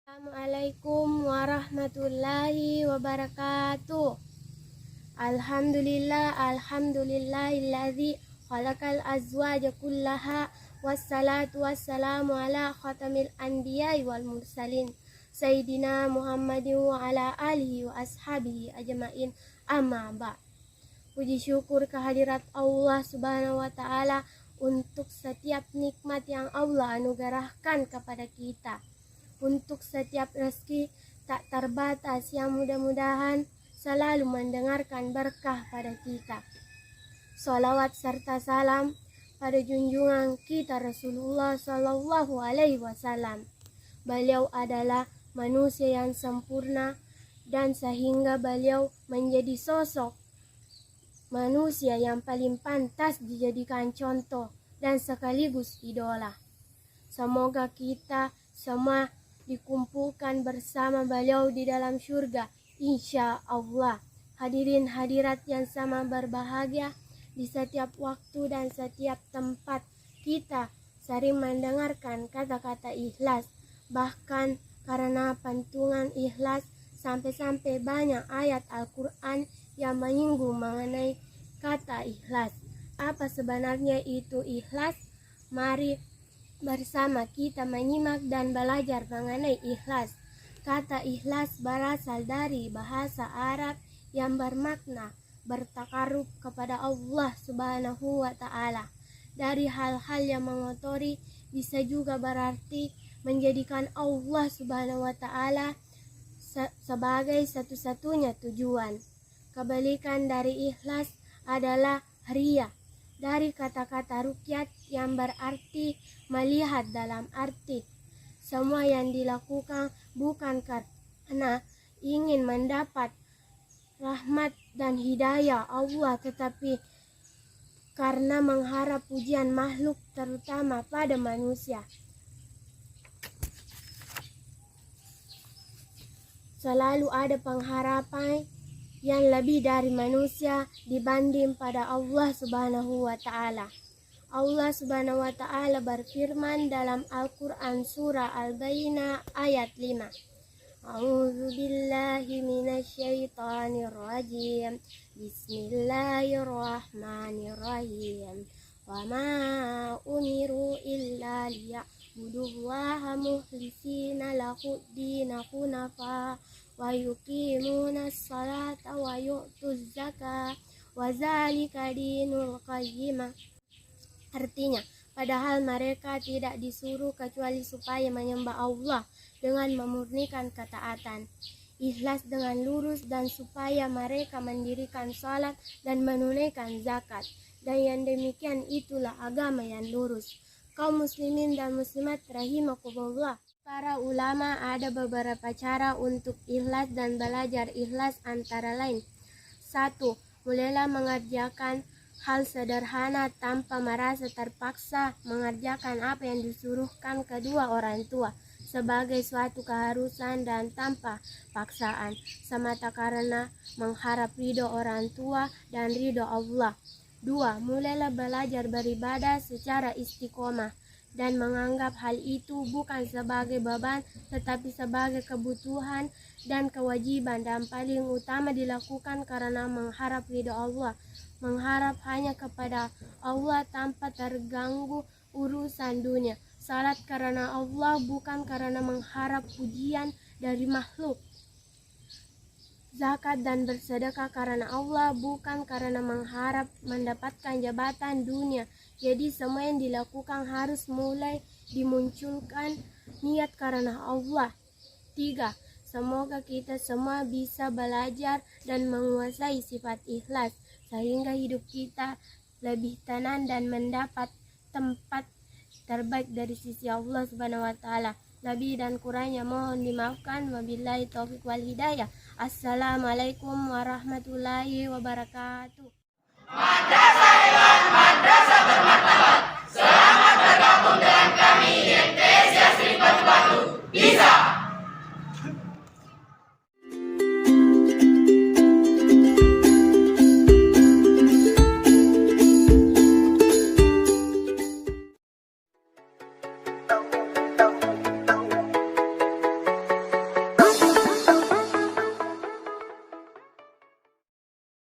Assalamualaikum warahmatullahi wabarakatuh. Alhamdulillahilladzi khalaqal azwaja kullaha wassalatu wassalamu ala khatamil anbiya'i wal mursalin Sayyidina Muhammadin wa ala alihi wa ashabihi ajma'in, amma ba'd. Puji syukur kehadirat Allah subhanahu wa ta'ala untuk setiap nikmat yang Allah anugerahkan kepada kita, untuk setiap rezeki tak terbatas yang mudah-mudahan selalu mendengarkan berkah pada kita. Salawat serta salam pada junjungan kita Rasulullah Sallallahu Alaihi Wasallam. Beliau adalah manusia yang sempurna, dan sehingga beliau menjadi sosok manusia yang paling pantas dijadikan contoh dan sekaligus idola. Semoga kita semua dikumpulkan bersama beliau di dalam surga, insya Allah. Hadirin hadirat yang sama berbahagia, di setiap waktu dan setiap tempat kita sering mendengarkan kata-kata ikhlas. Bahkan karena pantungan ikhlas, sampai-sampai banyak ayat Al-Quran yang menyinggung mengenai kata ikhlas. Apa sebenarnya itu ikhlas? Mari bersama kita menyimak dan belajar mengenai ikhlas. Kata ikhlas berasal dari bahasa Arab yang bermakna bertakarub kepada Allah Subhanahu wa ta'ala dari hal-hal yang mengotori, bisa juga berarti menjadikan Allah Subhanahu wa ta'ala sebagai satu-satunya tujuan. Kebalikan dari ikhlas adalah riya, dari kata-kata ruqyat yang berarti melihat, dalam arti semua yang dilakukan bukan karena ingin mendapat rahmat dan hidayah Allah, tetapi karena mengharap pujian makhluk, terutama pada manusia. Selalu ada pengharapan yang lebih dari manusia dibanding pada Allah Subhanahu wa ta'ala. Allah Subhanahu wa ta'ala berfirman dalam Al-Quran surah Al-Bayyinah ayat 5. A'udzu billahi minasyaitonir rajim. Bismillahirrahmanirrahim. Wa ma umiru illa liya'budullaha mukhlisina lahud-dina hunafa wa yuqimunas salata wa yu'tuz zakata wa zalika dinul qayyimah. Artinya, padahal mereka tidak disuruh kecuali supaya menyembah Allah dengan memurnikan ketaatan, ikhlas dengan lurus, dan supaya mereka mendirikan salat dan menunaikan zakat. Dan yang demikian itulah agama yang lurus. Kaum muslimin dan muslimat rahimakumullah. Para ulama ada beberapa cara untuk ikhlas dan belajar ikhlas, antara lain: 1. Mulailah mengerjakan hal sederhana tanpa merasa terpaksa mengerjakan apa yang disuruhkan kedua orang tua sebagai suatu keharusan dan tanpa paksaan, semata karena mengharap ridho orang tua dan ridho Allah. 2. Mulailah belajar beribadah secara istiqomah dan menganggap hal itu bukan sebagai beban, tetapi sebagai kebutuhan dan kewajiban, dan paling utama dilakukan karena mengharap ridho Allah, mengharap hanya kepada Allah tanpa terganggu urusan dunia. Salat karena Allah, bukan karena mengharap pujian dari makhluk. Zakat dan bersedekah karena Allah, bukan karena mengharap mendapatkan jabatan dunia. Jadi semua yang dilakukan harus mulai dimunculkan niat karena Allah. 3. Semoga kita semua bisa belajar dan menguasai sifat ikhlas, sehingga hidup kita lebih tenang dan mendapat tempat terbaik dari sisi Allah Subhanahu wa ta'ala. Lebih dan kurangnya mohon dimaafkan. Wabillahi taufiq wal hidayah. Assalamualaikum warahmatullahi wabarakatuh.